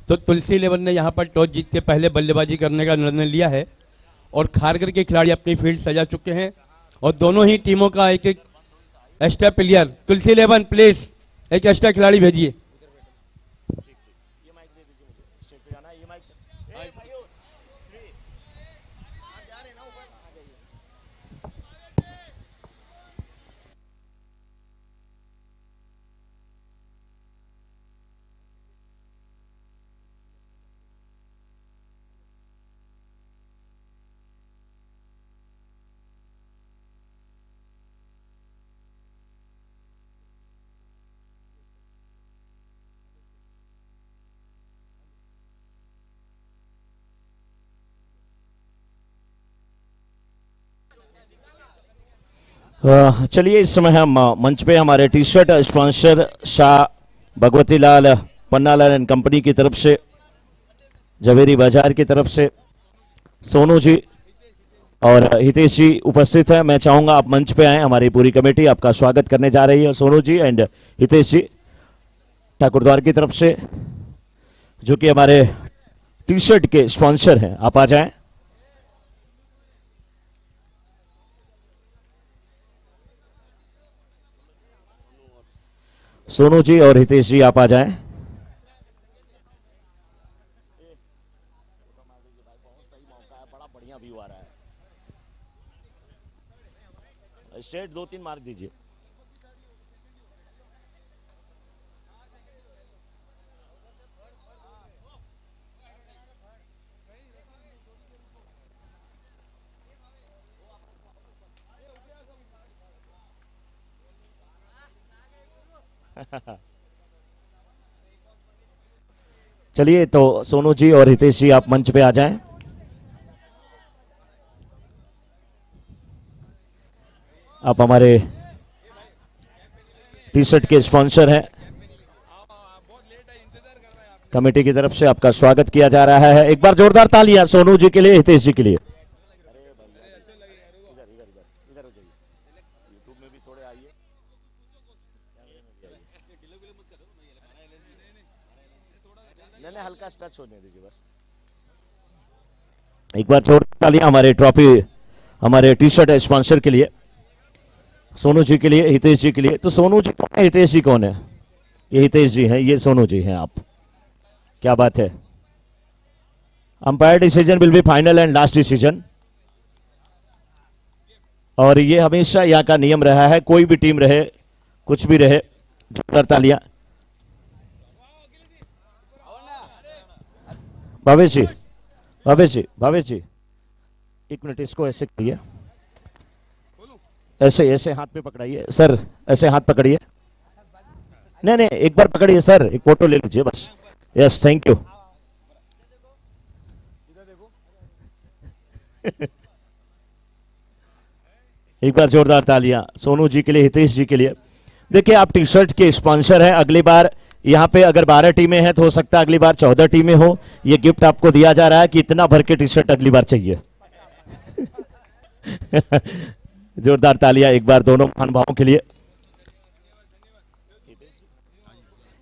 तो तुलसी 11 ने यहाँ पर टॉस जीत के पहले बल्लेबाजी करने का निर्णय लिया है और खारगर के खिलाड़ी अपनी फील्ड सजा चुके हैं और दोनों ही टीमों का एक एक एक्स्ट्रा प्लेयर। तुलसी 11 प्लीज एक एक्स्ट्रा खिलाड़ी भेजिए। चलिए इस समय हम मंच पे हमारे T shirt sponsor Shah Bhagwati Lal Pannalal and company की तरफ से, जवेरी बाजार की तरफ से सोनू जी और हितेश जी उपस्थित है। मैं चाहूंगा आप मंच पे आए, हमारी पूरी कमेटी आपका स्वागत करने जा रही है। सोनू जी एंड हितेश जी ठाकुरद्वार की तरफ से, जो कि हमारे टी शर्ट के स्पॉन्सर हैं, आप आ जाएं। सोनू जी और हितेश जी आप आ जाएं। बड़ा बढ़िया व्यू आ रहा है। स्ट्रेट 2-3 मार्क दीजिए। चलिए तो सोनू जी और हितेश जी आप मंच पे आ जाएं। आप हमारे टी शर्ट के स्पॉन्सर हैं, कमेटी की तरफ से आपका स्वागत किया जा रहा है। एक बार जोरदार तालियां सोनू जी के लिए, हितेश जी के लिए। हल्का टच होने दीजिए बस। एक बार जोरदार तालियां हमारे ट्रॉफी, हमारे टी शर्ट स्पॉन्सर के लिए, सोनू जी के लिए, हितेश जी के लिए। तो सोनू जी कौन है, हितेश जी कौन है? ये हितेश जी हैं, ये सोनू जी हैं। आप क्या बात है। Umpire decision will be final and last decision, और ये हमेशा यहाँ का नियम रहा है, कोई भी टीम रहे, कुछ भी रहे। जोरदार तालियां। भावेश जी, भावेश जी, भावेश जी, एक मिनट, इसको ऐसे करिए, ऐसे ऐसे हाथ पे पकड़ाइए सर, ऐसे हाथ पकड़िए। नहीं नहीं, एक बार पकड़िए सर, एक फोटो ले लीजिए बस। Yes, thank you. एक बार जोरदार तालियां सोनू जी के लिए, हितेश जी के लिए। देखिए आप टी शर्ट के स्पॉन्सर हैं, अगली बार यहाँ पे अगर 12 टीमें हैं तो हो सकता है अगली बार 14 टीमें हो। ये गिफ्ट आपको दिया जा रहा है कि इतना भर के टी शर्ट अगली बार चाहिए। जोरदार तालियां एक बार दोनों महानुभावों के लिए।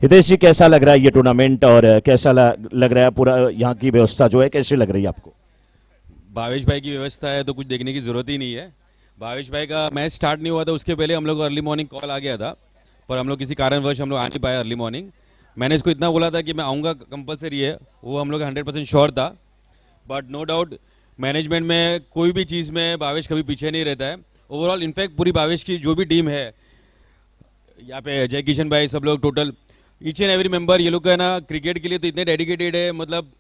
हितेश जी, कैसा लग रहा है ये टूर्नामेंट और कैसा लग रहा है पूरा यहाँ की व्यवस्था जो है, कैसी लग रही है आपको? भावेश भाई की व्यवस्था है तो कुछ देखने की जरूरत ही नहीं है। भावेश भाई का मैच स्टार्ट नहीं हुआ था, उसके पहले हम लोग को अर्ली मॉर्निंग कॉल आ गया था, पर हम लोग किसी कारणवश हम लोग आ नहीं पाए अर्ली मॉर्निंग। मैंने इसको इतना बोला था कि मैं आऊँगा कंपलसरी है, वो हम लोग 100% श्योर था। बट नो डाउट मैनेजमेंट में कोई भी चीज़ में भावेश कभी पीछे नहीं रहता है। ओवरऑल इनफैक्ट पूरी भावेश की जो भी टीम है यहाँ पे, जय किशन भाई, सब लोग total each and every member, ये लोग का है ना क्रिकेट के लिए तो इतने डेडिकेटेड है। मतलब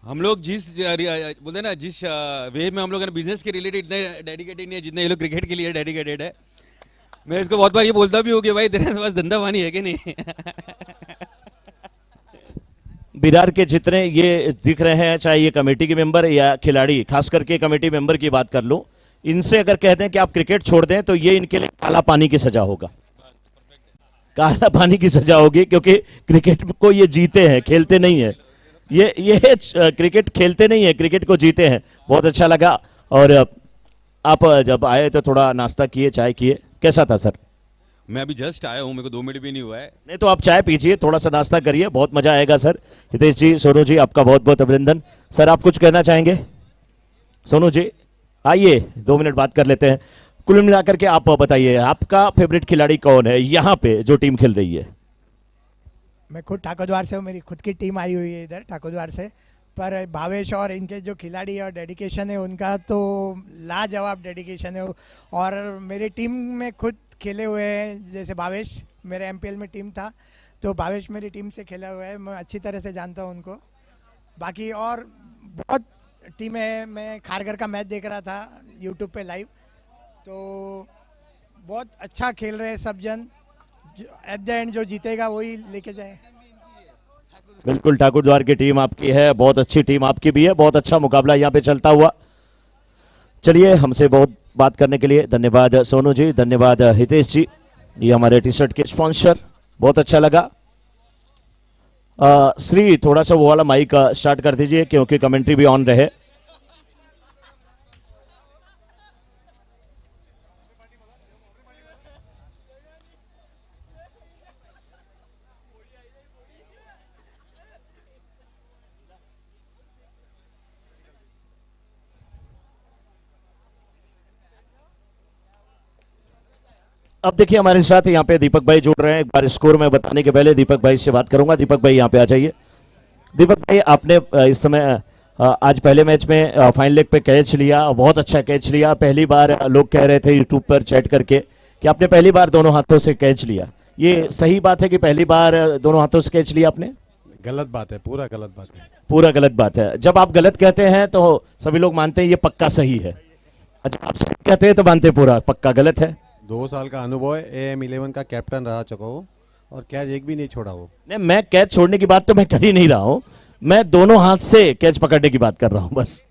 हम लोग जिस बोलते हैं ना, जिस वे में हम लोग बिजनेस के रिलेटेड इतने डेडिकेटेड नहीं है जितने ये लोग क्रिकेट के लिए डेडिकेटेड है। मैं इसको बहुत बार ये बोलता भी हूँ कि भाई तेरे पास धंधा पानी है कि नहीं। बिरार के जितने ये दिख रहे हैं, चाहे ये कमेटी के मेंबर या खिलाड़ी, खास करके कमेटी मेंबर की बात कर लूं, इनसे अगर कहते हैं कि आप क्रिकेट छोड़ दें तो ये इनके लिए काला पानी की सजा होगा, काला पानी की सजा होगी, क्योंकि क्रिकेट को ये जीते हैं, खेलते नहीं है। ये क्रिकेट खेलते नहीं है, क्रिकेट को जीते हैं। बहुत अच्छा लगा। और आप जब आए तो थोड़ा नाश्ता किए, चाय किए, कैसा था सर? मैं अभी जस्ट आया हूँ, मेरे को 2 मिनट भी नहीं हुआ है। नहीं तो आप चाय पीजिए, थोड़ा सा नाश्ता करिए, बहुत मजा आएगा सर। हितेश जी, सोनू जी, आपका बहुत बहुत अभिनंदन। सर आप कुछ कहना चाहेंगे? सोनू जी आइए, 2 मिनट बात कर लेते हैं। कुल मिलाकर के आप बताइए, आपका फेवरेट खिलाड़ी कौन है यहाँ पे जो टीम खेल रही है? मैं खुद ठाकुरद्वार से हूँ, मेरी खुद की टीम आई हुई है इधर ठाकुरद्वार से। पर भावेश और इनके जो खिलाड़ी और डेडिकेशन है उनका तो लाजवाब डेडिकेशन है। और मेरी टीम में खुद खेले हुए हैं, जैसे भावेश मेरे एमपीएल में टीम था, तो भावेश मेरी टीम से खेला हुआ है, मैं अच्छी तरह से जानता हूँ उनको। बाकी और बहुत टीम है। मैं खारघर का मैच देख रहा था यूट्यूब पे लाइव, तो बहुत अच्छा खेल रहे हैं सब जन। एट द एंड जो जीतेगा वही लेके जाए। बिल्कुल, ठाकुरद्वार की टीम आपकी है, बहुत अच्छी टीम आपकी भी है, बहुत अच्छा मुकाबला यहाँ पे चलता हुआ। चलिए, हमसे बहुत बात करने के लिए धन्यवाद सोनू जी, धन्यवाद हितेश जी, ये हमारे टी शर्ट के स्पॉन्सर, बहुत अच्छा लगा। श्री थोड़ा सा वो वाला माइक स्टार्ट कर दीजिए क्योंकि कमेंट्री भी ऑन रहे। अब देखिए हमारे साथ यहाँ पे दीपक भाई जुड़ रहे हैं। एक बार स्कोर में बताने के पहले दीपक भाई से बात करूंगा। दीपक भाई यहाँ पे आ जाइए। दीपक भाई, आपने इस समय आज पहले मैच में फाइन लेग पे कैच लिया, बहुत अच्छा कैच लिया। पहली बार लोग कह रहे थे यूट्यूब पर चैट करके कि आपने पहली बार दोनों हाथों से कैच लिया, ये सही बात है कि पहली बार दोनों हाथों से कैच लिया आपने? गलत बात है, पूरा गलत बात है। पूरा गलत बात है। जब आप गलत कहते हैं तो सभी लोग मानते हैं ये पक्का सही है। अच्छा, आप सही कहते हैं तो मानते हैं पूरा पक्का गलत है। 2 साल का अनुभव है, AM11 का कैप्टन रहा चुका हूँ और कैच एक भी नहीं छोड़ा वो। नहीं, मैं कैच छोड़ने की बात तो मैं कर ही नहीं रहा हूं, मैं दोनों हाथ से कैच पकड़ने की बात कर रहा हूं बस।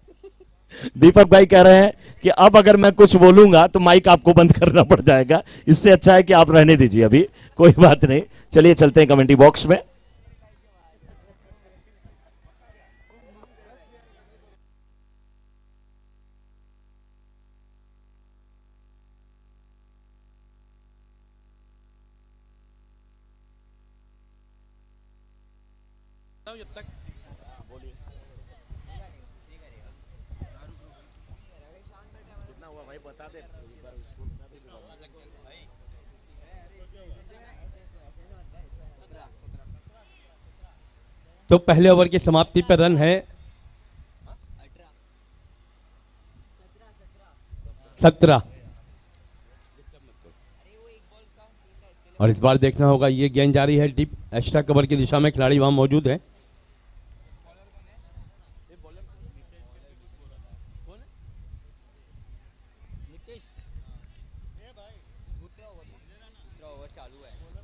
दीपक भाई कह रहे हैं कि अब अगर मैं कुछ बोलूंगा तो माइक आपको बंद करना पड़ जाएगा, इससे अच्छा है कि आप रहने दीजिए अभी, कोई बात नहीं। चलिए चलते हैं कमेंट्री बॉक्स में। तो पहले ओवर की समाप्ति पर रन है 17। और इस बार देखना होगा, ये गेंद जा रही है डीप एक्स्ट्रा कवर की दिशा में, खिलाड़ी वहां मौजूद है।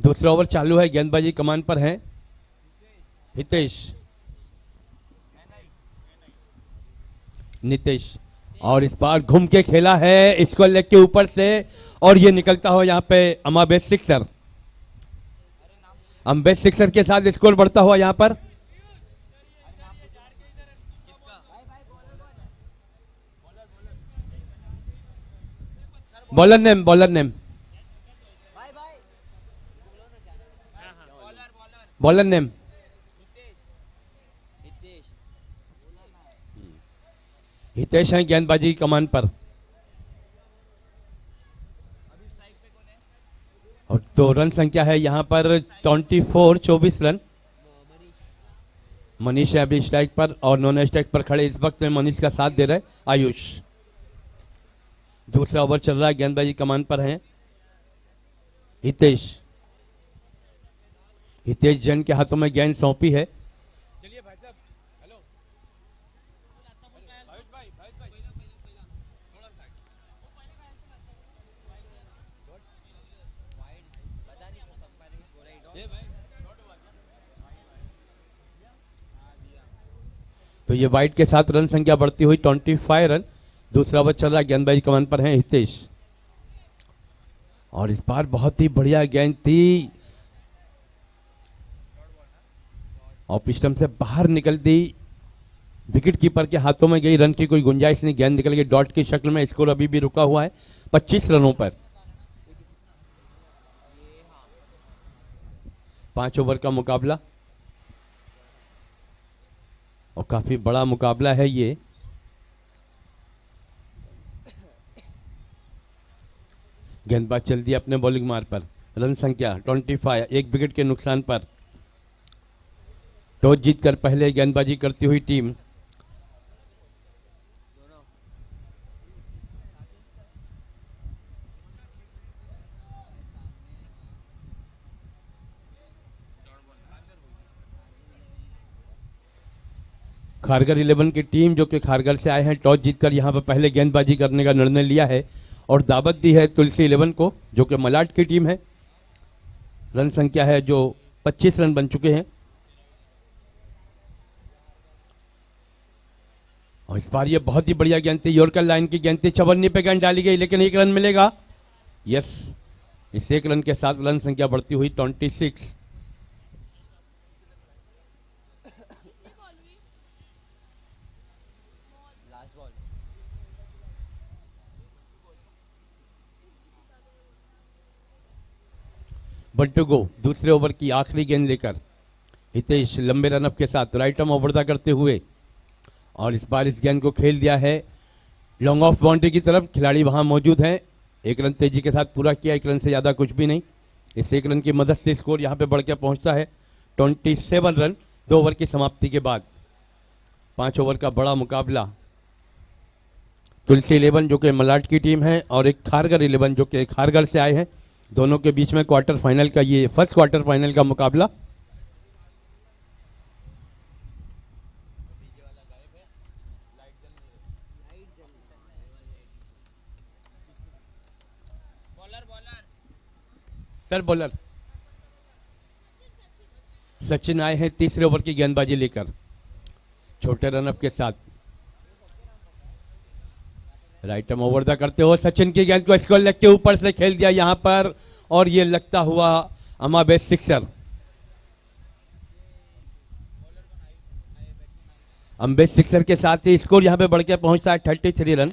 दूसरा ओवर चालू है, गेंदबाजी कमान पर है हितेश, नितेश, और इस बार घूम के खेला है इसको लेग के ऊपर से, और ये निकलता हो यहाँ पे अम्बेस सिक्सर। अम्बेस सिक्सर के साथ स्कोर बढ़ता हुआ यहाँ पर। Bowler name, bowler name, bowler name Hitesh है गेंदबाजी कमान पर। और तो रन संख्या है यहाँ पर 24 रन। मनीष है अभी स्ट्राइक पर और नॉन स्ट्राइक पर खड़े इस वक्त में मनीष का साथ दे रहे आयुष। दूसरा ओवर चल रहा है, गेंदबाजी कमान पर है हितेश। हितेश जैन के हाथों में गेंद सौंपी है। चलिए भाई साहब, हेलो तो ये वाइड के साथ रन संख्या बढ़ती हुई 25 रन। दूसरा ओवर चल रहा है, गेंदबाजी कमान पर है हितेश। और इस बार बहुत ही बढ़िया गेंद थी, ऑफ स्टंप से बाहर निकलती, विकेट कीपर के हाथों में गई, रन की कोई गुंजाइश नहीं, गेंद निकल गई डॉट की शक्ल में। स्कोर अभी भी रुका हुआ है 25 रनों पर। 5 ओवर का मुकाबला और काफी बड़ा मुकाबला है ये। गेंदबाज चल दिया अपने बॉलिंग मार्ग पर। रन संख्या 25, 1 विकेट के नुकसान पर। टॉस जीतकर पहले गेंदबाजी करती हुई टीम खारगर 11 की टीम जो कि खारगर से आए हैं, टॉस जीतकर यहां पर पहले गेंदबाजी करने का निर्णय लिया है और दावत दी है तुलसी 11 को जो कि मलाड की टीम है। रन संख्या है जो 25 रन बन चुके हैं और इस बार ये बहुत ही बढ़िया गेंद थी, यॉर्कर लाइन की गेंद थी, चवन्नी पे गेंद डाली गई लेकिन 1 रन मिलेगा। यस, इस 1 रन के साथ रन संख्या बढ़ती हुई 26। बट टू गो, दूसरे ओवर की आखिरी गेंद लेकर हितेश लंबे रनअप के साथ राइट आर्म ओवर करते हुए और इस बार इस गेंद को खेल दिया है लॉन्ग ऑफ बाउंड्री की तरफ। खिलाड़ी वहां मौजूद हैं, 1 रन तेजी के साथ पूरा किया, 1 रन से ज्यादा कुछ भी नहीं। इस 1 रन की मदद से स्कोर यहां पे बढ़ के पहुंचता है 27 रन 2 ओवर की समाप्ति के बाद। 5 ओवर का बड़ा मुकाबला। तुलसी 11 जो कि मलाड की टीम है और एक खारगर 11 जो कि खारगर से आए हैं, दोनों के बीच में क्वार्टर फाइनल का ये फर्स्ट क्वार्टर फाइनल का मुकाबला। सर बॉलर सचिन आए हैं तीसरे ओवर की गेंदबाजी लेकर छोटे रनअप के साथ। राइट आर्म ओवर करते हो सचिन की गेंद को स्क्वायर लेग के ऊपर से खेल दिया यहां पर और ये लगता हुआ अमाबेस सिक्सर। अम्बेस सिक्सर के साथ ही स्कोर यहां पे बढ़ के पहुंचता है 33 रन।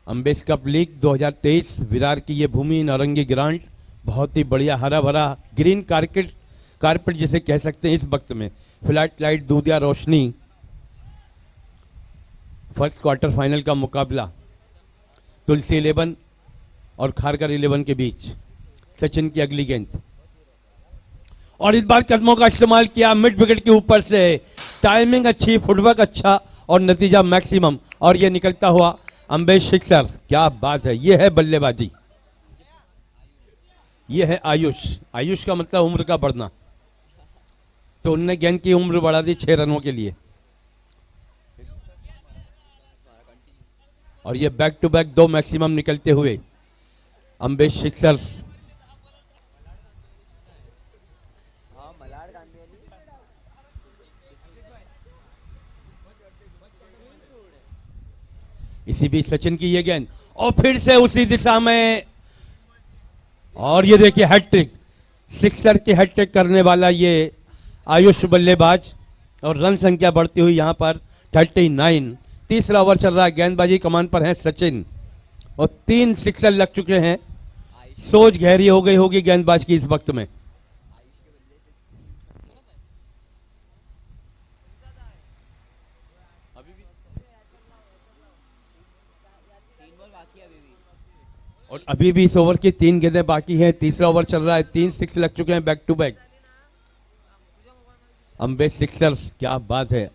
अम्बेस कप लीग 2023 विरार की ये भूमि नारंगी ग्रांट, बहुत ही बढ़िया हरा भरा ग्रीन कारपेट जिसे कह सकते हैं इस वक्त में। फ्लैट लाइट दूधिया रोशनी। फर्स्ट क्वार्टर फाइनल का मुकाबला तुलसी 11 और खारगर 11 के बीच। सचिन की अगली गेंद और इस बार कदमों का इस्तेमाल किया मिड विकेट के ऊपर से। टाइमिंग अच्छी, फुटवर्क अच्छा और नतीजा मैक्सिमम और ये निकलता हुआ अम्बेश सिक्सर। क्या बात है, ये है बल्लेबाजी, ये है आयुष। आयुष का मतलब उम्र का बढ़ना, तो उनने गेंद की उम्र बढ़ा दी 6 रनों के लिए और ये बैक टू बैक 2 मैक्सिमम निकलते हुए अम्बेश सिक्सर्स। इसी बीच सचिन की ये गेंद और फिर से उसी दिशा में और ये देखिए हैट्रिक, सिक्सर की हैट्रिक करने वाला ये आयुष बल्लेबाज और रन संख्या बढ़ती हुई यहां पर 39। तीसरा ओवर चल रहा है, गेंदबाजी कमान पर है सचिन और 3 सिक्सर लग चुके हैं। सोच गहरी हो गई होगी गेंदबाज की इस वक्त में। और अभी भी इस ओवर की 3 गेंदें बाकी हैं। तीसरा ओवर चल रहा है, 3 सिक्स लग चुके हैं बैक टू बैक। अम्बेस सिक्सर्स, क्या बात है।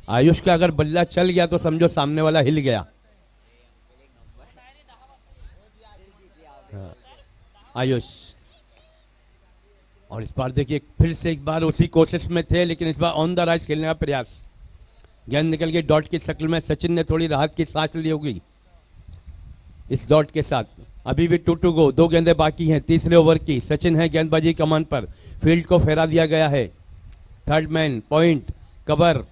आयुष का अगर बल्ला चल गया तो समझो सामने वाला हिल गया। आयुष और इस बार देखिए फिर से एक बार उसी कोशिश में थे लेकिन इस बार ऑन द राइज खेलने का प्रयास। गेंद निकल गई डॉट की शक्ल में। सचिन ने थोड़ी राहत की सांस ली होगी इस डॉट के साथ। अभी भी 2 टू गो, 2 गेंदें बाकी हैं तीसरे ओवर की। सचिन है गेंदबाजी कमान पर, फील्ड को फेरा दिया गया है। Third man, point, cover,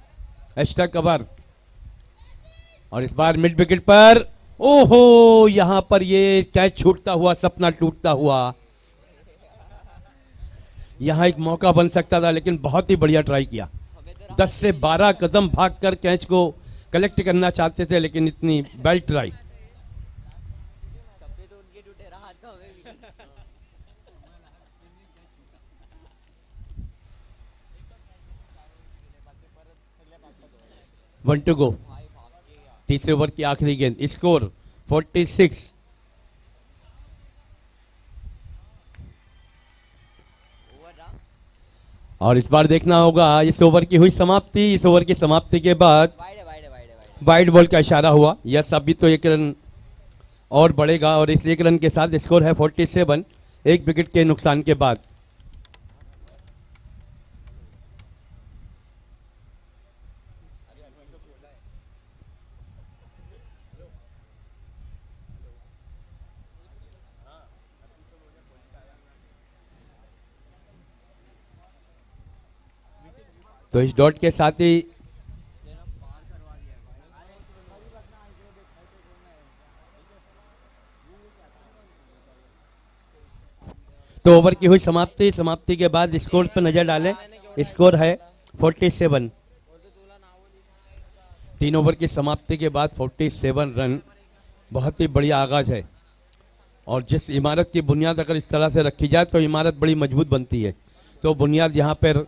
extra cover और इस बार मिड विकेट पर ओहो, यहां पर ये कैच छूटता हुआ, सपना टूटता हुआ। यहां एक मौका बन सकता था लेकिन बहुत ही बढ़िया ट्राई किया। 10 से 12 कदम भागकर कैच को कलेक्ट करना चाहते थे, लेकिन इतनी well try. One two go, तीसरे ओवर की आखिरी गेंद, स्कोर 46। और इस बार देखना होगा इस ओवर की हुई समाप्ति। इस ओवर की समाप्ति के बाद वाइड बॉल का इशारा हुआ। यस, अभी तो 1 रन और बढ़ेगा और इस 1 रन के साथ स्कोर है 47, 1 विकेट के नुकसान के बाद। तो इस डॉट के साथ ही तो ओवर की हुई समाप्ति। समाप्ति के बाद स्कोर पर नजर डालें, स्कोर है 47। 3 ओवर की समाप्ति के बाद 47 रन बहुत ही बढ़िया आगाज है। और जिस इमारत की बुनियाद अगर इस तरह से रखी जाए तो इमारत बड़ी मजबूत बनती है। तो बुनियाद यहाँ पर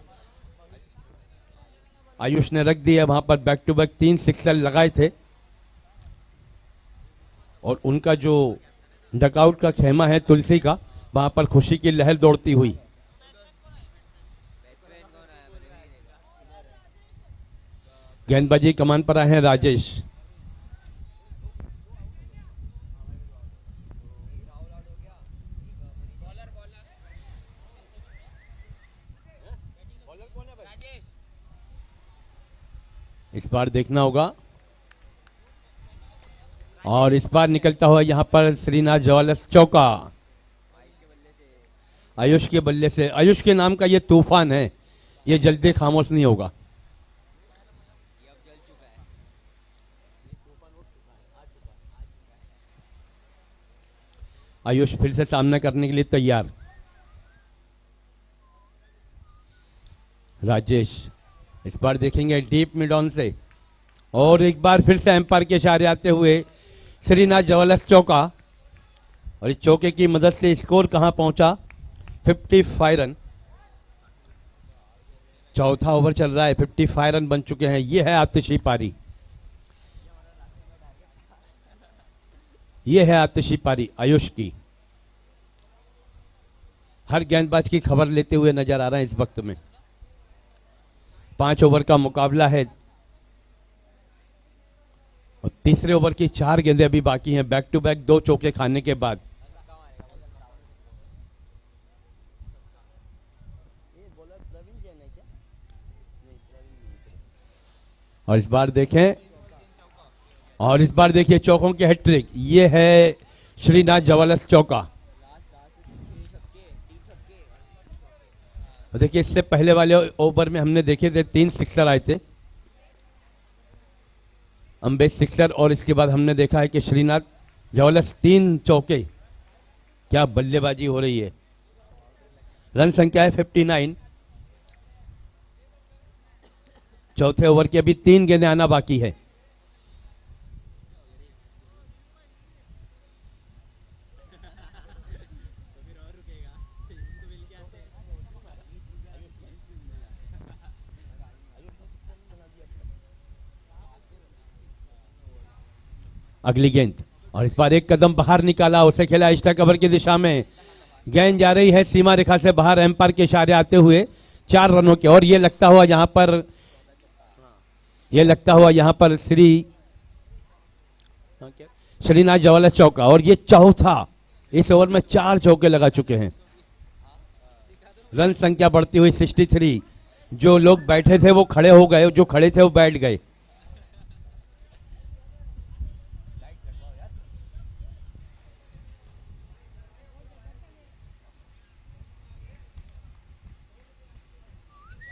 आयुष ने रख दी है। वहां पर बैक टू बैक 3 सिक्सर लगाए थे और उनका जो डकआउट का खेमा है तुलसी का, वहां पर खुशी की लहर दौड़ती हुई। गेंदबाजी कमान पर आए हैं राजेश। इस बार देखना होगा और इस बार निकलता हुआ यहां पर श्रीनाथ जवालस चौका आयुष के बल्ले से। आयुष के नाम का ये तूफान है, ये जल्दी खामोश नहीं होगा। आयुष फिर से सामना करने के लिए तैयार। राजेश इस बार देखेंगे डीप मिड ऑन से और एक बार फिर से एम्पायर के इशारे आते हुए श्रीनाथ जवालस चौका। और इस चौके की मदद से स्कोर कहां पहुंचा, 55 रन। चौथा ओवर चल रहा है, 55 रन बन चुके हैं। यह है आतिशी पारी, यह है आतिशी पारी आयुष की। हर गेंदबाज की खबर लेते हुए नजर आ रहे हैं इस वक्त में। 5 ओवर का मुकाबला है और तीसरे ओवर की 4 गेंदें अभी बाकी हैं। बैक टू बैक 2 चौके खाने के बाद और इस बार देखें, और इस बार देखिए चौकों की हैट्रिक। ये है श्रीनाथ जवालस चौका। देखिए इससे पहले वाले ओवर में हमने देखे थे 3 सिक्सर आए थे, अम्बेश सिक्सर, और इसके बाद हमने देखा है कि श्रीनाथ जवालस 3 चौके। क्या बल्लेबाजी हो रही है। रन संख्या है 59। चौथे ओवर की अभी 3 गेंदें आना बाकी है। अगली गेंद और इस बार एक कदम बाहर निकाला, उसे खेला एक्स्ट्रा कवर की दिशा में। गेंद जा रही है सीमा रेखा से बाहर, एम्पायर के इशारे आते हुए 4 रनों के। और ये लगता हुआ यहां पर श्रीनाथ जवालस चौका। और ये चौथा, इस ओवर में 4 चौके लगा चुके हैं। रन संख्या बढ़ती हुई 63। जो लोग बैठे थे वो खड़े हो गए, जो खड़े थे वो बैठ गए।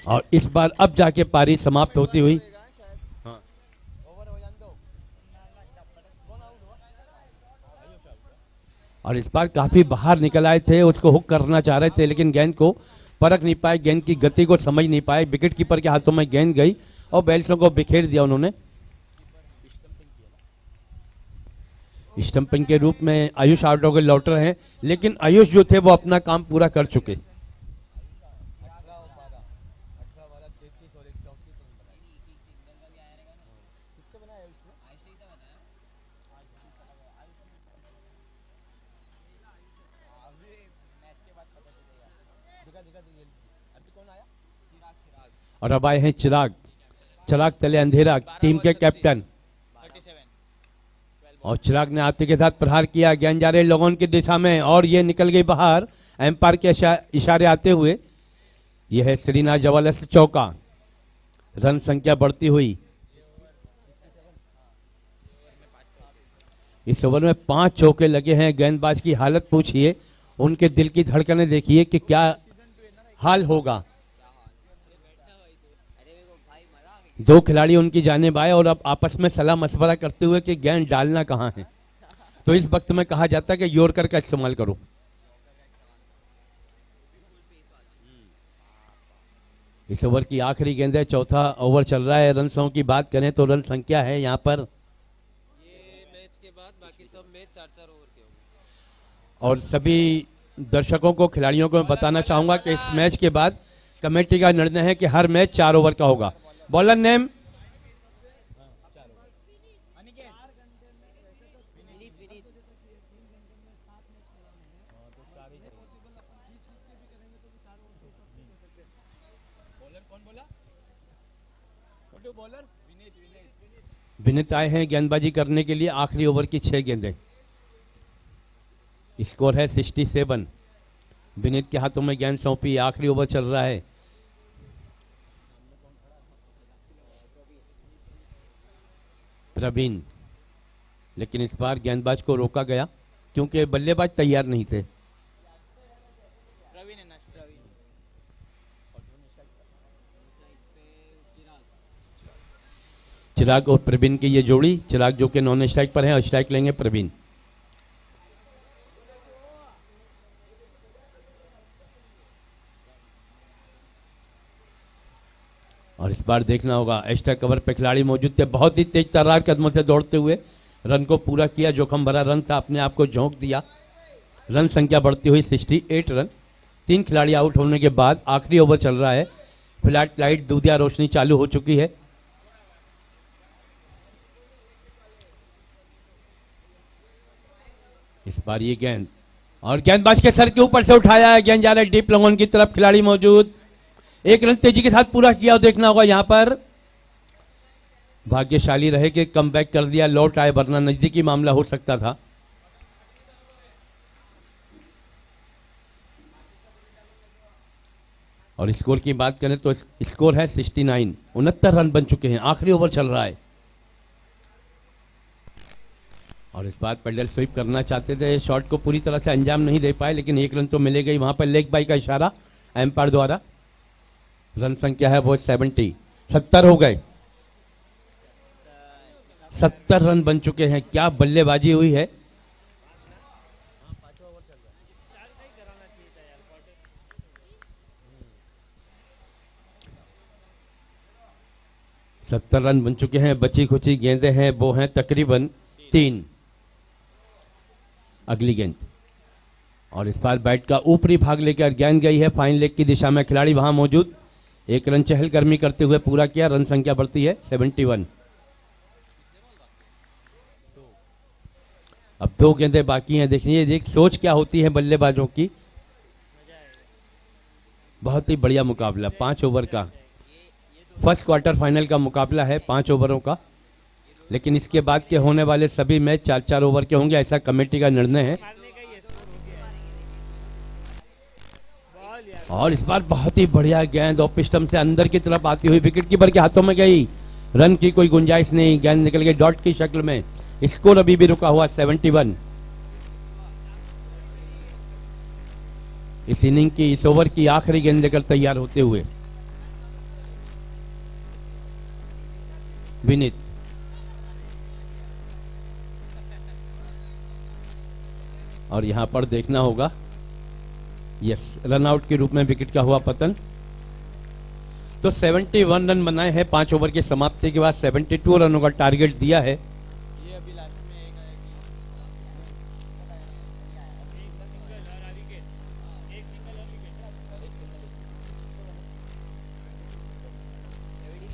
और इस बार अब जाके पारी समाप्त होती हुई। हाँ। और इस बार काफी बाहर निकल आए थे, उसको हुक करना चाह रहे थे लेकिन गेंद को परख नहीं पाए, गेंद की गति को समझ नहीं पाए। विकेट कीपर के हाथों में गेंद गई और बैट्समैन को बिखेर दिया उन्होंने। स्टंपिंग के रूप में आयुष आउट होकर लौट रहे हैं, लेकिन आयुष जो थे वो अपना काम पूरा कर चुके। और अब आए हैं चिराग, चिराग तले अंधेरा टीम के कैप्टन। और चिराग ने आते के साथ प्रहार किया, गेंद जा रहे लोगों की दिशा में और ये निकल गई बाहर एम्पायर के इशारे आते हुए। यह है श्रीनाथ जवाला से चौका, रन संख्या बढ़ती हुई। इस ओवर में 5 चौके लगे हैं। गेंदबाज की हालत पूछिए, उनके दिल की धड़कनें देखिए कि क्या हाल होगा। 2 खिलाड़ी उनकी जानिब आए और अब आपस में सलाह मशवरा करते हुए कि गेंद डालना कहां है। तो इस वक्त में कहा जाता है कि यॉर्कर का इस्तेमाल करो। इस ओवर की आखिरी गेंद है, चौथा ओवर चल रहा है। रनों की बात करें तो रन संख्या है यहाँ पर, ये मैच के बाद बाकी सब मैच 4-4 ओवर के होंगे। और सभी दर्शकों को, खिलाड़ियों को मैं बताना चाहूंगा कि इस मैच के बाद कमेटी का निर्णय है कि हर मैच 4 ओवर का होगा। बॉलर नेम विनीत आए हैं गेंदबाजी करने के लिए। आखिरी ओवर की 6 गेंदें, स्कोर है 67। विनीत के हाथों में गेंद सौंपी, आखिरी ओवर चल रहा है। प्रवीण, लेकिन इस बार गेंदबाज को रोका गया क्योंकि बल्लेबाज तैयार नहीं थे। प्रवीण है ना, प्रवीण। चिराग और प्रवीण की ये जोड़ी, चिराग जो कि नॉन स्ट्राइक पर है और स्ट्राइक लेंगे प्रवीण। और इस बार देखना होगा, एक्स्ट्रा कवर पे खिलाड़ी मौजूद थे, बहुत ही तेज तर्रार कदमों से दौड़ते हुए रन को पूरा किया। जोखिम भरा रन था, अपने आप को झोंक दिया। रन संख्या बढ़ती हुई 68 रन। 3 खिलाड़ी आउट होने के बाद आखिरी ओवर चल रहा है। फ्लैट लाइट दूधिया रोशनी चालू हो चुकी है। इस बार ये गेंद, और गेंदबाज के सर के ऊपर से उठाया है, गेंद जा रहा है डीप लॉन की तरफ। खिलाड़ी मौजूद, 1 रन तेजी के साथ पूरा किया। और देखना होगा यहां पर भाग्यशाली रहे कि कमबैक कर दिया, लौट आए, वरना नजदीकी मामला हो सकता था। और स्कोर की बात करें तो स्कोर है 69। 69 रन बन चुके हैं, आखिरी ओवर चल रहा है। और इस बार पेडल स्वीप करना चाहते थे, शॉट को पूरी तरह से अंजाम नहीं दे पाए, लेकिन 1 रन तो मिलेगा ही। वहां पर लेग बाई का इशारा एम्पायर द्वारा। रन संख्या है वो 70 हो गए। 70 रन बन चुके हैं। क्या बल्लेबाजी हुई है। सत्तर रन बन चुके हैं। बची खुची गेंदें हैं वो हैं तकरीबन 3। अगली गेंद, और इस बार बैट का ऊपरी भाग लेकर गेंद गई है फाइन लेग की दिशा में। खिलाड़ी वहां मौजूद, 1 रन चहलकदमी करते हुए पूरा किया। रन संख्या बढ़ती है 71। अब 2 गेंदें बाकी हैं। देखिए देख सोच क्या होती है बल्लेबाजों की। बहुत ही बढ़िया मुकाबला, 5 ओवर का फर्स्ट क्वार्टर फाइनल का मुकाबला है, 5 ओवरों का। लेकिन इसके बाद के होने वाले सभी मैच 4-4 ओवर के होंगे, ऐसा कमेटी का निर्णय है। और इस बार बहुत ही बढ़िया गेंद ऑफ स्टंप से अंदर की तरफ आती हुई विकेट कीपर के हाथों में गई। रन की कोई गुंजाइश नहीं, गेंद निकल गई डॉट की शक्ल में। स्कोर अभी भी रुका हुआ 71। इस इनिंग की, इस ओवर की आखिरी गेंद लेकर तैयार होते हुए विनीत। और यहां पर देखना होगा, यस, रन आउट के रूप में विकेट का हुआ पतन। तो 71 रन बनाए हैं 5 ओवर की समाप्ति के बाद। 72 रनों का टारगेट दिया है। ये अभी लास्ट में एक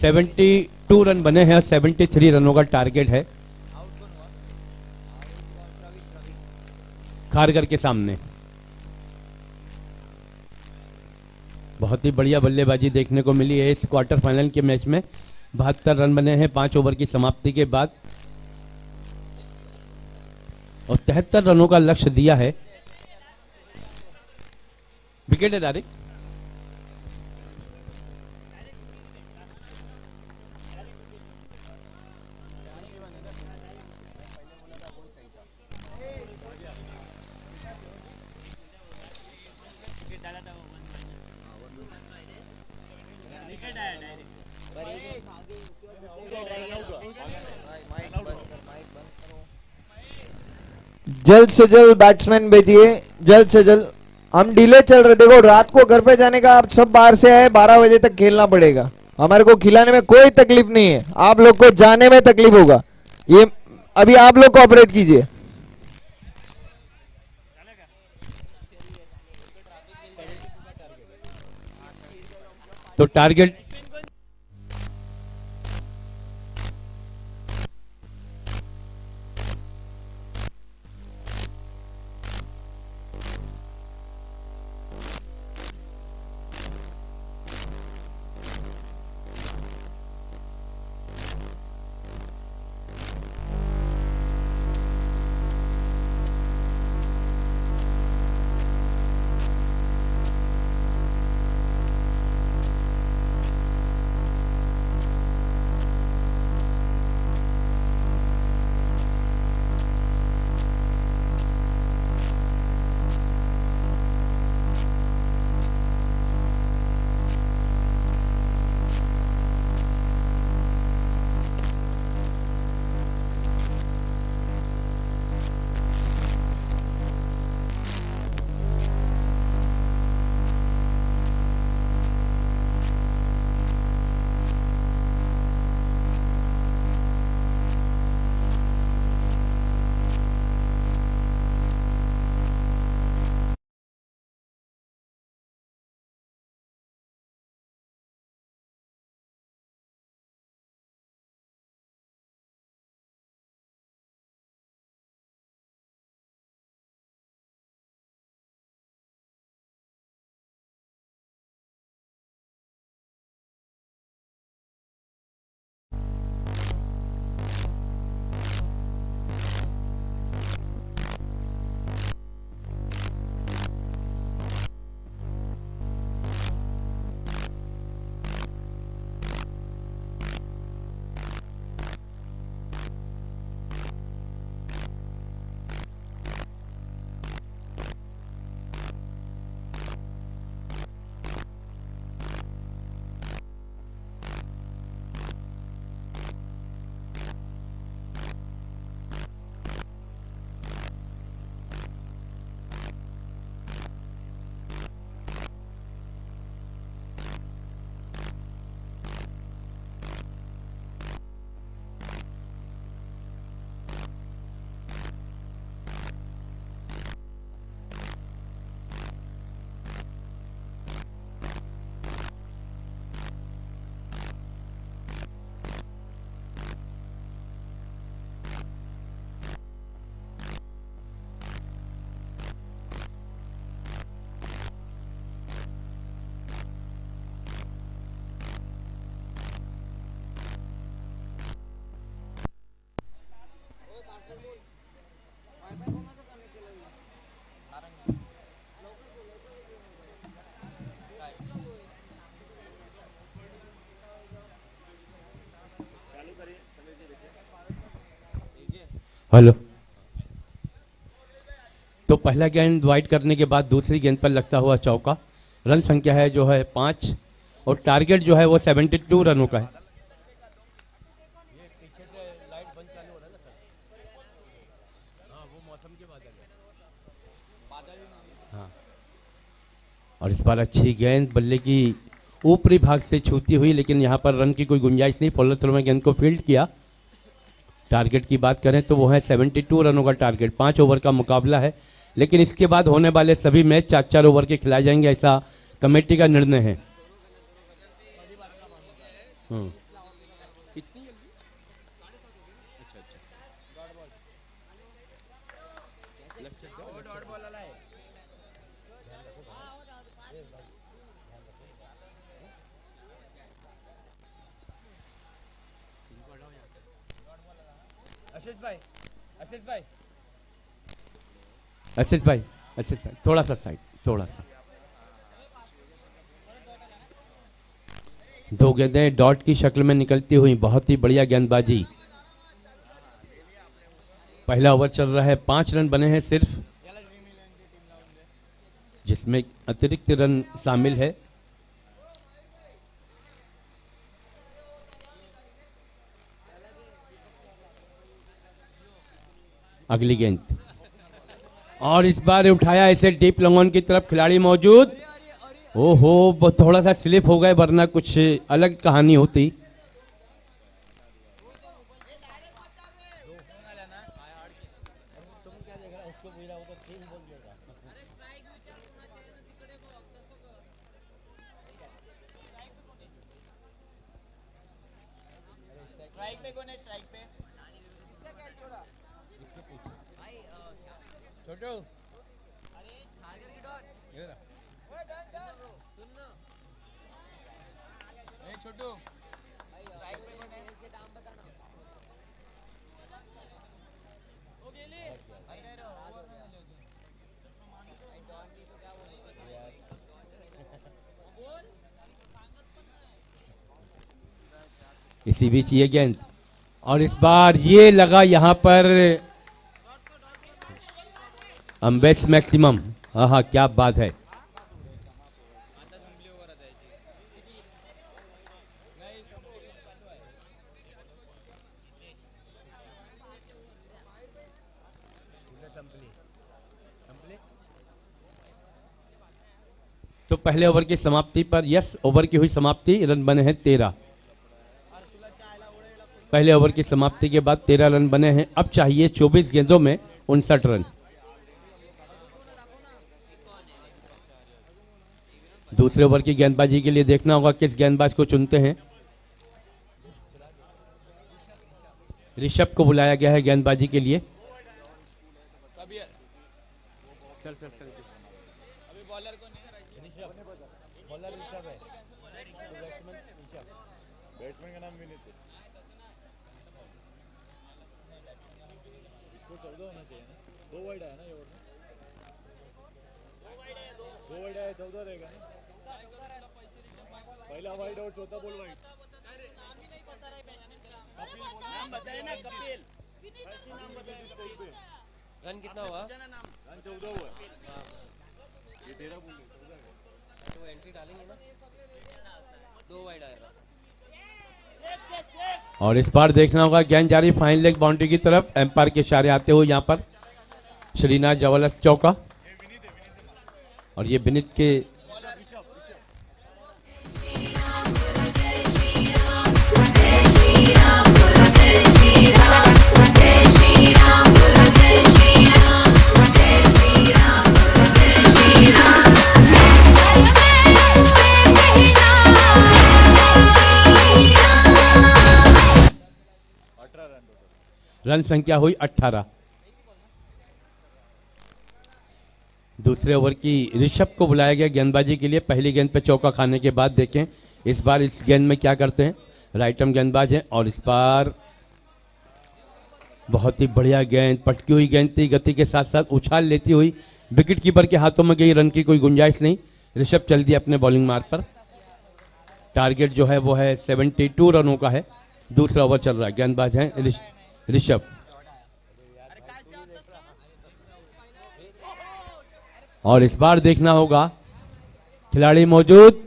72 रन बने हैं और 73 रनों का टारगेट है खारगर के सामने। बहुत ही बढ़िया बल्लेबाजी देखने को मिली है इस क्वार्टर फाइनल के मैच में। 72 रन बने हैं 5 ओवर की समाप्ति के बाद और 73 रनों का लक्ष्य दिया है। विकेट है डायरेक्ट। जल्द से जल्द बैट्समैन भेजिए, जल्द से जल्द। हम डिले चल रहे, देखो रात को घर पे जाने का, आप सब बाहर से आए, 12 बजे तक खेलना पड़ेगा। हमारे को खिलाने में कोई तकलीफ नहीं है, आप लोग को जाने में तकलीफ होगा। ये अभी आप लोग कोऑपरेट कीजिए। तो टारगेट हेलो। तो पहला गेंद वाइड करने के बाद दूसरी गेंद पर लगता हुआ चौका। रन संख्या है जो है 5 और टारगेट जो है वो 72 रनों का है। हाँ, और इस बार अच्छी गेंद बल्ले की ऊपरी भाग से छूती हुई, लेकिन यहाँ पर रन की कोई गुंजाइश नहीं। फॉलो थ्रो में गेंद को फील्ड किया। टारगेट की बात करें तो वो है 72 रनों का टारगेट। 5 ओवर का मुकाबला है, लेकिन इसके बाद होने वाले सभी मैच 4-4 ओवर के खिलाए जाएंगे, ऐसा कमेटी का निर्णय है। आशीष भाई थोड़ा सा साइड, थोड़ा सा। दो गेंदें डॉट की शक्ल में निकलती हुई, बहुत ही बढ़िया गेंदबाजी। पहला ओवर चल रहा है, 5 रन बने हैं सिर्फ, जिसमें अतिरिक्त रन शामिल है। अगली गेंद और इस बार उठाया ऐसे डीप लॉन्ग की तरफ, खिलाड़ी मौजूद। ओहो, वो थोड़ा सा स्लिप हो गए, वरना कुछ अलग कहानी होती। इसी बीच ये गेंद और इस बार ये लगा यहां पर अम्बेस मैक्सिमम। हाँ, क्या बात है। तो पहले ओवर की समाप्ति पर, यस, ओवर की हुई समाप्ति, रन बने हैं 13। पहले ओवर की समाप्ति के बाद 13 रन बने हैं। अब चाहिए 24 गेंदों में 59 रन। दूसरे ओवर की गेंदबाजी के लिए देखना होगा किस गेंदबाज को चुनते हैं। ऋषभ को बुलाया गया है गेंदबाजी के लिए। रन कितना हुआ? रन 14 हुआ। ये 13 बोल रहे, तो एंट्री डालेंगे ना, 2 वाइड आएगा। और इस बार देखना होगा गेंद जारी फाइन लेग बाउंड्री की तरफ, एम्पायर के इशारे आते हुए यहां पर श्रीनाथ जवलस चौका। और ये विनीत के रन संख्या हुई 18। दूसरे ओवर की ऋषभ को बुलाया गया गेंदबाजी के लिए। पहली गेंद पे चौका खाने के बाद देखें इस बार इस गेंद में क्या करते हैं। राइट आर्म गेंदबाज है और इस बार बहुत ही बढ़िया गेंद, पटकी हुई गेंद थी, गति के साथ साथ उछाल लेती हुई विकेट कीपर के हाथों में गई। रन की कोई गुंजाइश नहीं। ऋषभ चल दिया अपने बॉलिंग मार्ग पर। टारगेट जो है वो है 72 रनों का है। दूसरा ओवर चल रहा है, गेंदबाज है ऋषभ। और इस बार देखना होगा खिलाड़ी मौजूद।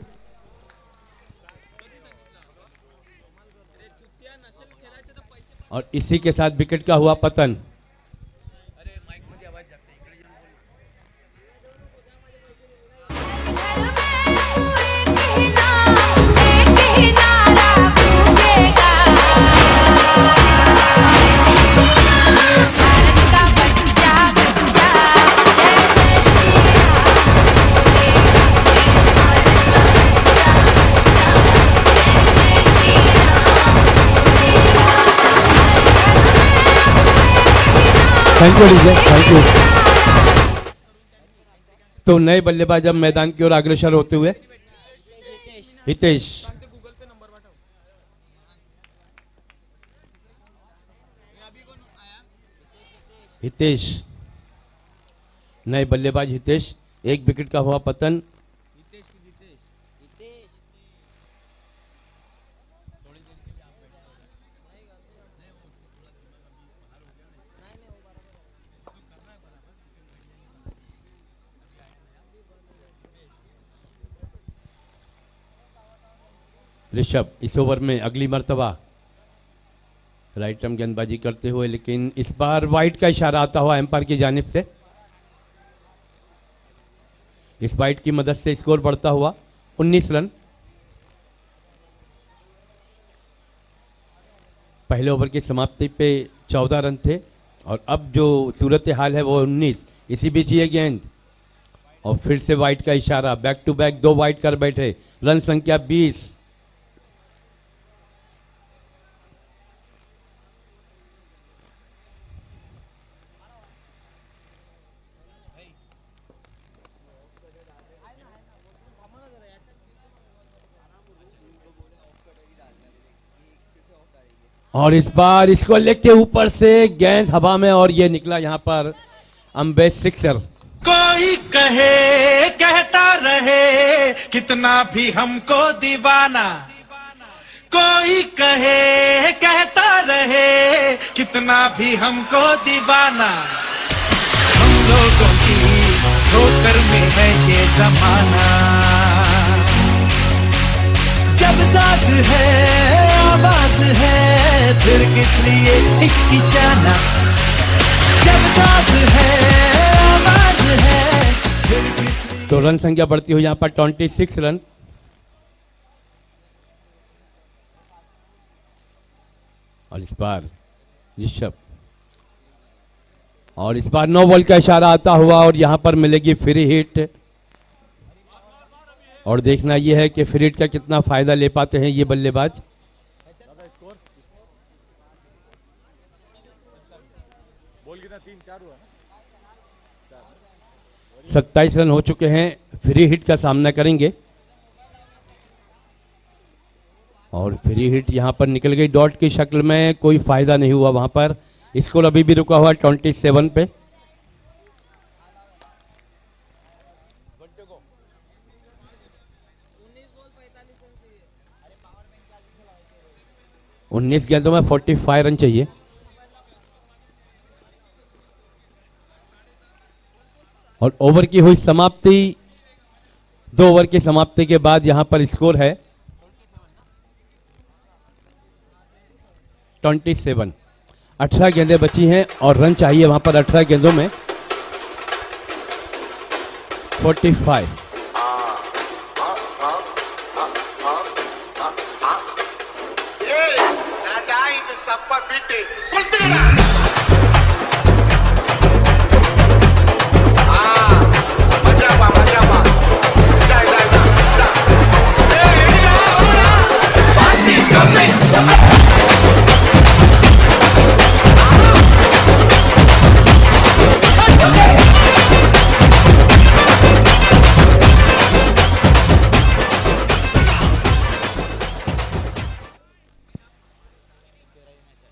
और इसी के साथ विकेट का हुआ पतन। Thank you, thank you. तो नए बल्लेबाज अब मैदान की ओर अग्रसर होते हुए हितेश। हितेश, नए बल्लेबाज हितेश, एक विकेट का हुआ पतन। ऋषभ इस ओवर में अगली मर्तबा राइट आर्म गेंदबाजी करते हुए, लेकिन इस बार वाइड का इशारा आता हुआ एम्पायर की जानिब से। इस वाइड की मदद से स्कोर बढ़ता हुआ 19 रन। पहले ओवर की समाप्ति पे 14 रन थे और अब जो सूरत हाल है वो 19। इसी बीच ये गेंद और फिर से वाइड का इशारा, बैक टू बैक 2 वाइड कर बैठे, रन संख्या 20। और इस बार इसको लेके ऊपर से गेंद हवा में और ये निकला यहां पर अम्बे सिक्सर। कोई कहे कहता रहे कितना भी हमको दीवाना, कोई कहे कहता रहे कितना भी हमको दीवाना, हम लोगों की ठोकर में है ये जमाना। जब साथ है आवाज है फिर किस लिए हिचकिचाना, जब साथ है आवाज है फिर किस लिए। तो रन संख्या बढ़ती हुई यहां पर 26 रन। और इस बार ऋषभ, और इस बार 9 बॉल का इशारा आता हुआ और यहां पर मिलेगी फ्री हिट। और देखना यह है कि फ्री हिट का कितना फायदा ले पाते हैं ये बल्लेबाज। बोल कितना 3-4 हुआ ना? 27 रन हो चुके हैं, फ्री हिट का सामना करेंगे। और फ्री हिट यहां पर निकल गई डॉट की शक्ल में, कोई फायदा नहीं हुआ वहां पर। स्कोर अभी भी रुका हुआ 27 पे। उन्नीस गेंदों में 45 रन चाहिए। और ओवर की हुई समाप्ति, 2 ओवर की समाप्ति के बाद यहां पर स्कोर है 27। 18 गेंदें बची हैं और रन चाहिए वहां पर 18 गेंदों में 45।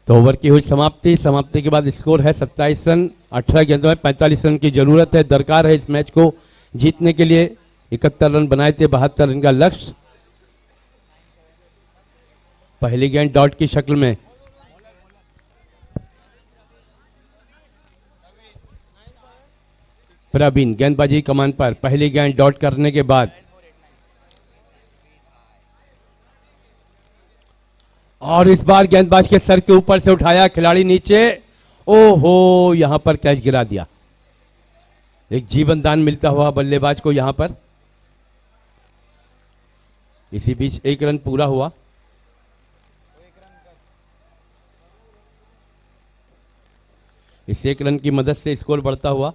तो ओवर की हुई समाप्ति के बाद स्कोर है 27 रन। 18 गेंदों में 45 रन की जरूरत है, दरकार है इस मैच को जीतने के लिए। 71 रन बनाए थे, 72 रन का लक्ष्य। पहली गेंद डॉट की शक्ल में, प्रवीण गेंदबाजी कमान पर। पहली गेंद डॉट करने के बाद और इस बार गेंदबाज के सर के ऊपर से उठाया, खिलाड़ी नीचे, ओहो यहां पर कैच गिरा दिया। एक जीवन दान मिलता हुआ बल्लेबाज को यहां पर। इसी बीच 1 रन पूरा हुआ। इस 1 रन की मदद से स्कोर बढ़ता हुआ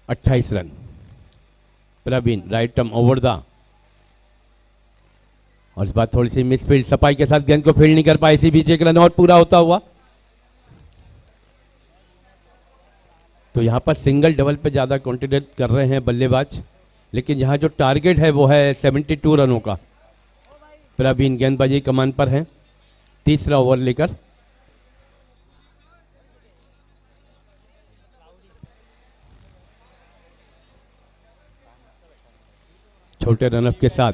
28 run. Praveen right arm over the, और इस बार थोड़ी सी मिसफील्ड, सफाई के साथ गेंद को फील्ड नहीं कर पाए। इसी बीच 1 रन और पूरा होता हुआ तो यहाँ पर सिंगल डबल पे ज़्यादा कॉन्सेंट्रेट कर रहे हैं बल्लेबाज, लेकिन यहाँ जो टारगेट है वो है 72 रनों का। प्रवीण गेंदबाजी कमान पर है, तीसरा ओवर लेकर। छोटे रनअप के साथ,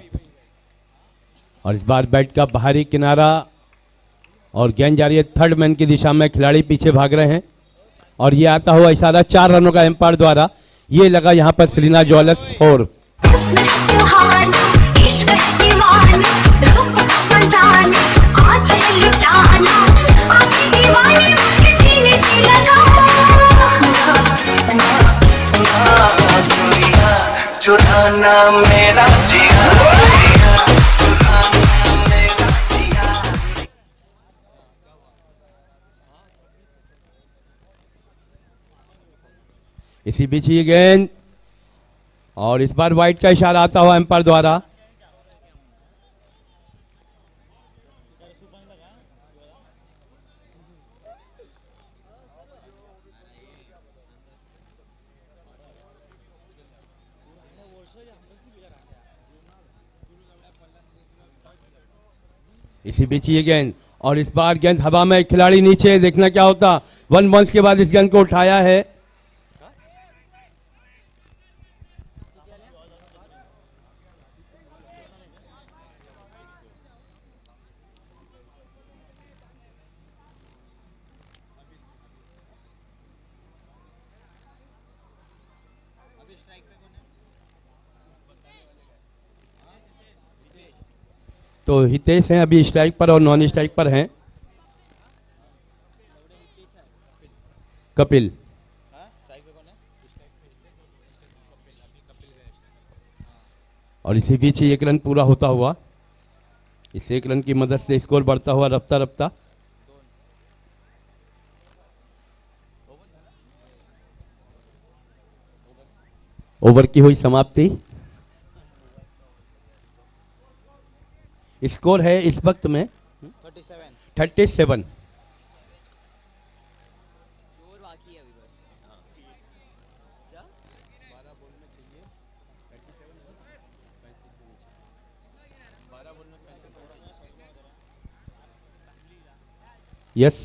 और इस बार बैट का बाहरी किनारा और गेंद जा रही है थर्ड मैन की दिशा में। खिलाड़ी पीछे भाग रहे हैं और ये आता हुआ इशारा 4 रनों का एम्पायर द्वारा। ये लगा यहाँ पर सलीना ज्वेलर्स 4। चुराना मेरा जिया, इसी बीच ये गेंद, और इस बार वाइड का इशारा आता हुआ एम्पायर द्वारा। इसी बीच ये गेंद, और इस बार गेंद हवा में, खिलाड़ी नीचे, देखना क्या होता। 1 बॉल्स के बाद इस गेंद को उठाया है। तो हितेश हैं अभी स्ट्राइक पर, और नॉन स्ट्राइक पर हैं कपिल। और इसी बीच ही 1 रन पूरा होता हुआ, इस 1 रन की मदद से स्कोर बढ़ता हुआ रफ्ता रफ्ता। ओवर की हुई समाप्ति। स्कोर है इस वक्त में 37। यस,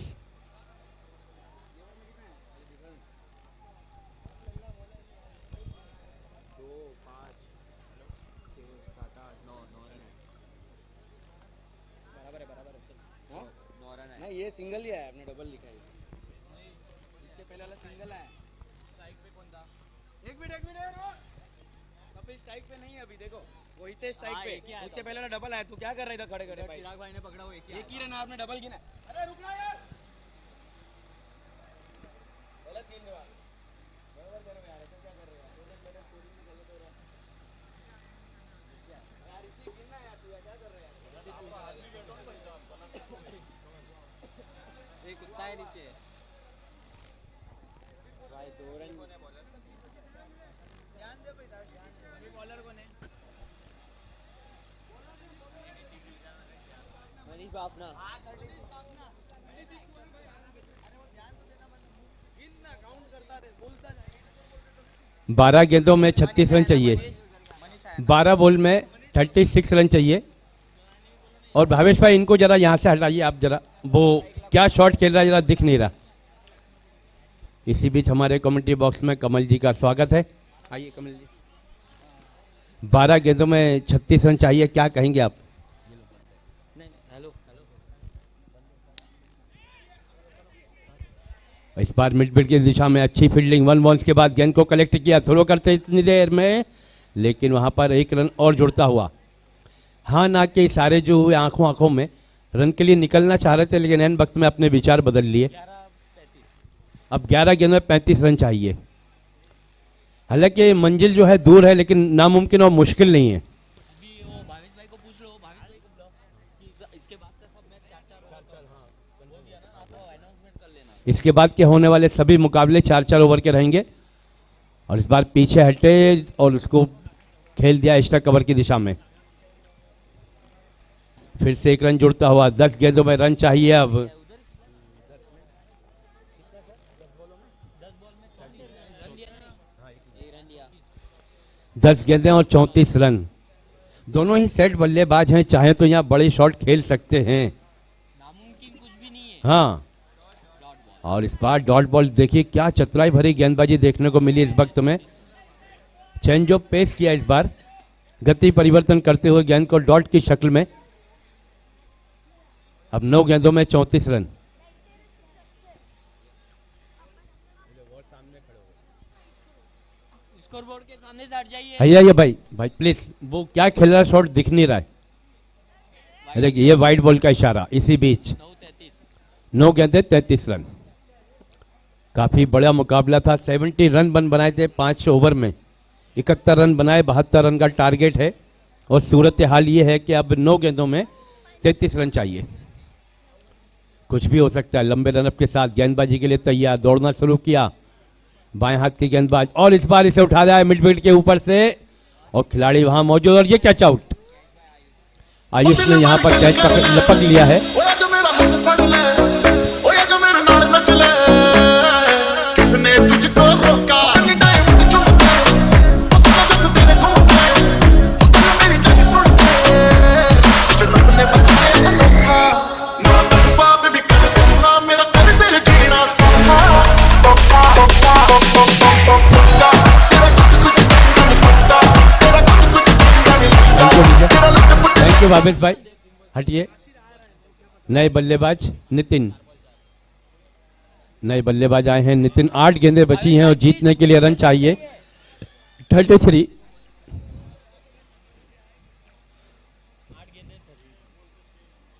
ये सिंगल ही आया, आपने डबल लिखा है। इसके पहले वाला सिंगल आया। स्ट्राइक पे कौन था? एक मिनट कपिल स्ट्राइक पे नहीं है अभी, देखो वो हितेश स्ट्राइक पे, उसके पहले वाला डबल आया। तू क्या कर रहा था खड़े खड़े? चिराग भाई ने पकड़ा, वो एक ही रन आपने डबल गिना। अरे रुक ना यार, गलत गिन रहा है। बराबर कर रहे यार, ऐसा क्या कर रहे यार? दो रन मेरे स्कोरिंग में गलत हो रहा है यार। इसी गिनना यार, तू क्या कर रहा है यार? एक कुत्ता है नीचे भाई। 2 रन कोने बॉलर, ध्यान दे भाई, ध्यान दे। अभी बॉलर कौन है? मनीष बापना। हां 30 बापना। अरे वो ध्यान तो देना, गिन ना, काउंट करता रहे, बोलता जाए। 12 गेंदों में 36 रन चाहिए, 12 बॉल में 36 रन चाहिए। और भावेश भाई इनको जरा यहाँ से हटाइए आप, जरा वो क्या शॉट खेल रहा है जरा दिख नहीं रहा। इसी बीच हमारे कमेंट्री बॉक्स में कमल जी का स्वागत है। आइए कमल जी। 12 गेंदों में 36 रन चाहिए, क्या कहेंगे आप? इस बार मिड विकेट की दिशा में अच्छी फील्डिंग, 1 बॉल्स के बाद गेंद को कलेक्ट किया, थ्रो करते इतनी देर में, लेकिन वहां पर 1 रन और जुड़ता हुआ। हाँ ना के इशारे जो हुए आंखों आंखों में, रन के लिए निकलना चाह रहे थे, लेकिन एन वक्त में अपने विचार बदल लिए। अब 11 गेंद में 35 रन चाहिए। हालांकि मंजिल जो है दूर है, लेकिन नामुमकिन और मुश्किल नहीं है। इसके बाद के होने वाले सभी मुकाबले 4-4 ओवर के रहेंगे। और इस बार पीछे हटे और उसको खेल दिया एक्स्ट्रा कवर की दिशा में। फिर से 1 रन जुड़ता हुआ, 10 गेंदों में रन चाहिए अब। 10 गेंदें और 34 रन। दोनों ही सेट बल्लेबाज हैं, चाहे तो यहाँ बड़े शॉट खेल सकते हैं। हाँ, और इस बार डॉट बॉल देखिए क्या चतुराई भरी गेंदबाजी देखने को मिली इस वक्त में। चेंज ऑफ पेस किया इस बार, गति परिवर्तन करते हुए गेंद को डॉट की शक्ल में। अब 9 गेंदों में 34 रन। स्कोरबोर्ड के सामने से हट जाइए। भैया ये भाई प्लीज, वो क्या खेल रहा है शॉट दिख नहीं रहा है। देखिए ये वाइड बॉल का इशारा इसी बीच। 9 गेंदे 33 रन। काफी बड़ा मुकाबला था। 70 रन बनाए थे 5 ओवर में, 71 रन बनाए, 72 रन का टारगेट है। और सूरत हाल ये है कि अब 9 गेंदों में 33 रन चाहिए। कुछ भी हो सकता है। लंबे रनअप के साथ गेंदबाजी के लिए तैयार, दौड़ना शुरू किया बाएं हाथ के गेंदबाज, और इस बार इसे उठा दिया मिड विकेट के ऊपर से, और खिलाड़ी वहां मौजूद, और ये कैच आउट। आयुष ने यहां पर कैच लपक लिया है। थैंक यू भावेश भाई। हटिए। नए बल्लेबाज नितिन, नए बल्लेबाज आए हैं नितिन। 8 गेंदें बची हैं और जीतने के लिए रन चाहिए 33।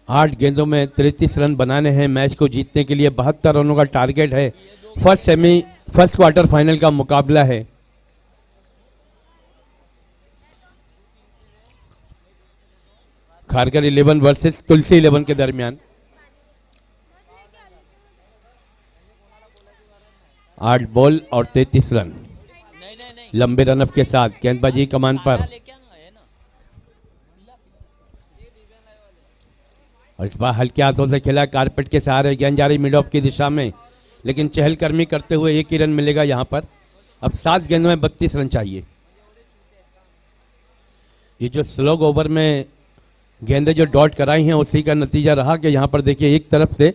8 गेंदों में 33 रन बनाने हैं मैच को जीतने के लिए। 72 रनों का टारगेट है। फर्स्ट क्वार्टर फाइनल का मुकाबला है। खारगर 11 वर्सेस तुलसी 11 के दरमियान। 8 बॉल और 33 रन। लंबे रनअप के साथ गेंदबाजी कमान पर, और इस बार हल्के हाथों से खेला, कारपेट के सहारे गेंद जा रही मिड ऑफ की दिशा में, लेकिन चहलकदमी करते हुए 1 ही रन मिलेगा यहां पर। अब 7 गेंदों में 32 रन चाहिए। ये जो स्लोग ओवर में गेंदें जो डॉट कराई हैं उसी का नतीजा रहा कि यहां पर देखिए एक तरफ से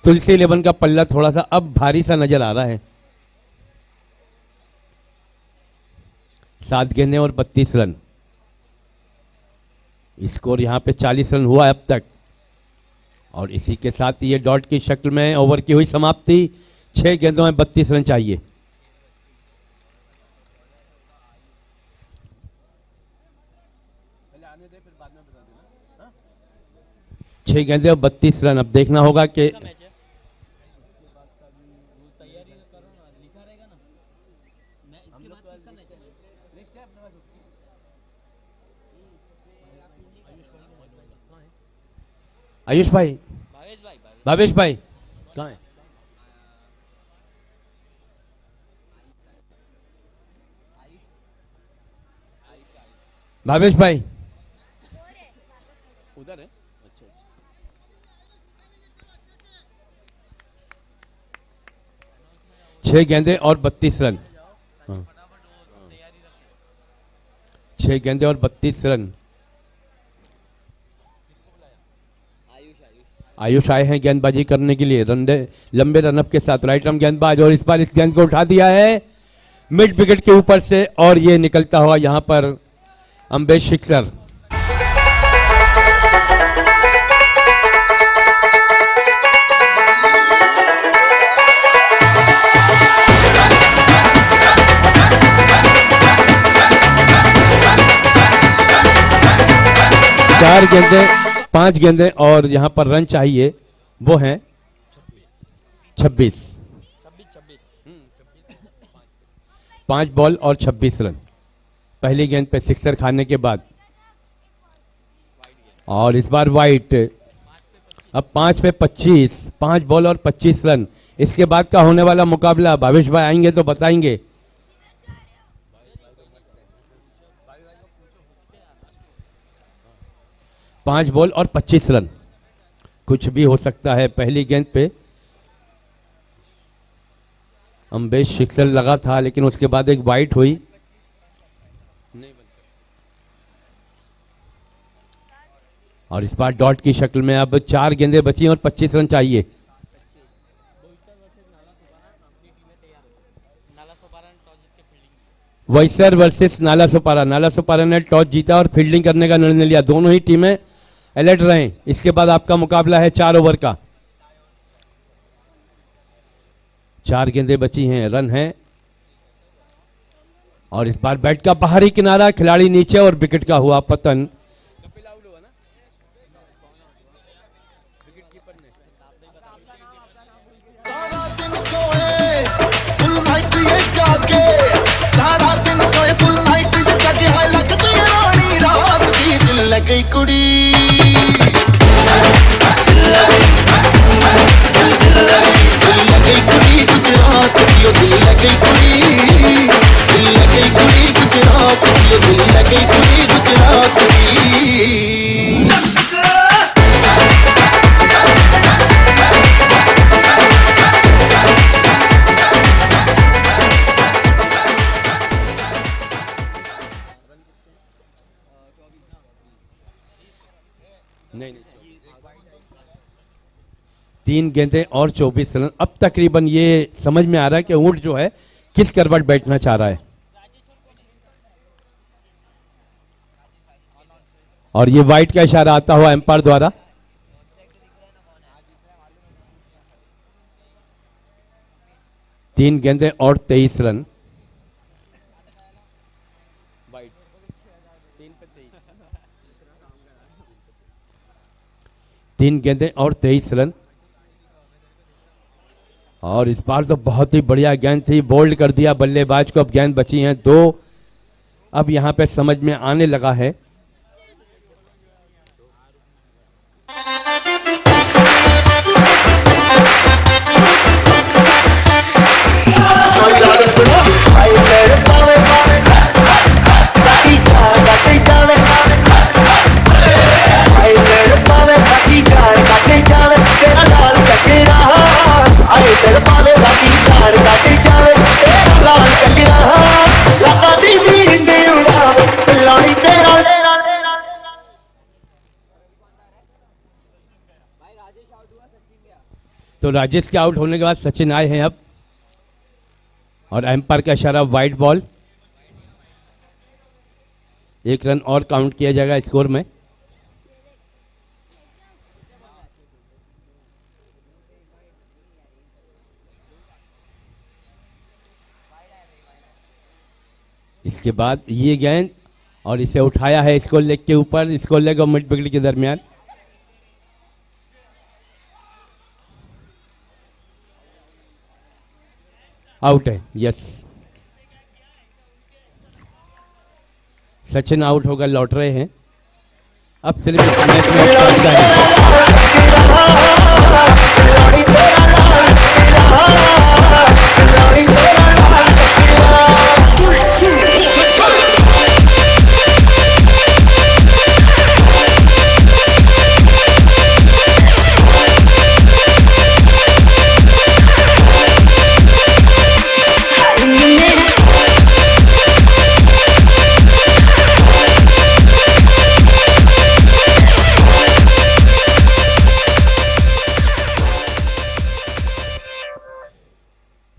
तुलसी 11 का पल्ला थोड़ा सा अब भारी सा नजर आ रहा है। 7 गेंदें और 32 रन। स्कोर यहां पे 40 रन हुआ अब तक, और इसी के साथ ये डॉट की शक्ल में ओवर की हुई समाप्ति। 6 गेंदों में 32 रन चाहिए। 6 गेंदे और 32 रन। अब देखना होगा कि आयुष भाई, भावेश भाई कहाँ है? भावेश भाई उधर है। 6 गेंदे और 32 रन। 6 गेंदे और 32 रन। आयुष आए हैं गेंदबाजी करने के लिए लंबे रनअप के साथ। राइट आर्म गेंदबाज, और इस बार इस गेंद को उठा दिया है मिड विकेट के ऊपर से, और ये निकलता हुआ यहां पर अम्बेश सिक्सर। चार गेंदे 5 गेंदे और यहां पर रन चाहिए, वो हैं 26। 5 बॉल और 26 रन। पहली गेंद पे सिक्सर खाने के बाद, और इस बार वाइट। अब 5 पे 25, 5 बॉल और 25 रन। इसके बाद का होने वाला मुकाबला भावेश भाई आएंगे तो बताएंगे। पांच बॉल और 25 रन। कुछ भी हो सकता है पहली गेंद पे। अम्बेश सिक्सर लगा था, लेकिन उसके बाद एक वाइट हुई। और इस बार डॉट की शक्ल में अब 4 गेंदें बची और 25 रन चाहिए। वैसर वर्सेस नाला सोपारा। नाला सोपारा ने टॉस जीता और फील्डिंग करने का निर्णय लिया। दोनों ही टीमें अलर्ट रहें। इसके बाद आपका मुकाबला है 4 ओवर का। 4 गेंदें बची हैं, रन है। और इस बार बैट का बाहरी किनारा, खिलाड़ी नीचे और विकेट का हुआ पतन। सारा दिन सोए फुल नाइट जगे हाय लगती रानी रात दी दिल लगी कुड़ी दिल लगी कुड़ी गुजरात की दिल लगी कुड़ी गुजरात की दिल लगी कुड़ी गुजरात की। नहीं 3 गेंदें और 24 रन। अब तकरीबन ये समझ में आ रहा है कि ऊंट जो है किस करवट बैठना चाह रहा है। और ये वाइट का इशारा आता हुआ एम्पायर द्वारा। तीन गेंदें और 23 रन। तीन गेंदें और 23 रन। और इस बार तो बहुत ही बढ़िया गेंद थी, बोल्ड कर दिया बल्लेबाज को। अब गेंद बची हैं 2। अब यहां पे समझ में आने लगा है। तो राजेश के आउट होने के बाद सचिन आए हैं अब। और एम्पायर का इशारा वाइट बॉल। 1 रन और काउंट किया जाएगा स्कोर में। इसके बाद ये गेंद और इसे उठाया है स्कोर लेग के ऊपर, स्कोर लेग और मिड विकेट के दरमियान। आउट है, यस। सचिन आउट होकर लौट रहे हैं। अब सिर्फ इस मैच में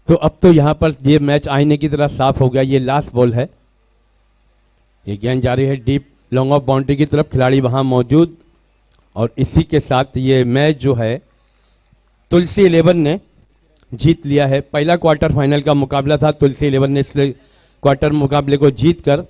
तो अब तो यहां पर ये मैच आईने की तरह साफ हो गया। ये लास्ट बॉल है। ये गेंद जा रही है डीप लॉन्ग ऑफ बाउंड्री की तरफ, खिलाड़ी वहां मौजूद। और इसी के साथ ये मैच जो है तुलसी 11 ने जीत लिया है। पहला क्वार्टर फाइनल का मुकाबला था। तुलसी 11 ने इस क्वार्टर मुकाबले को जीतकर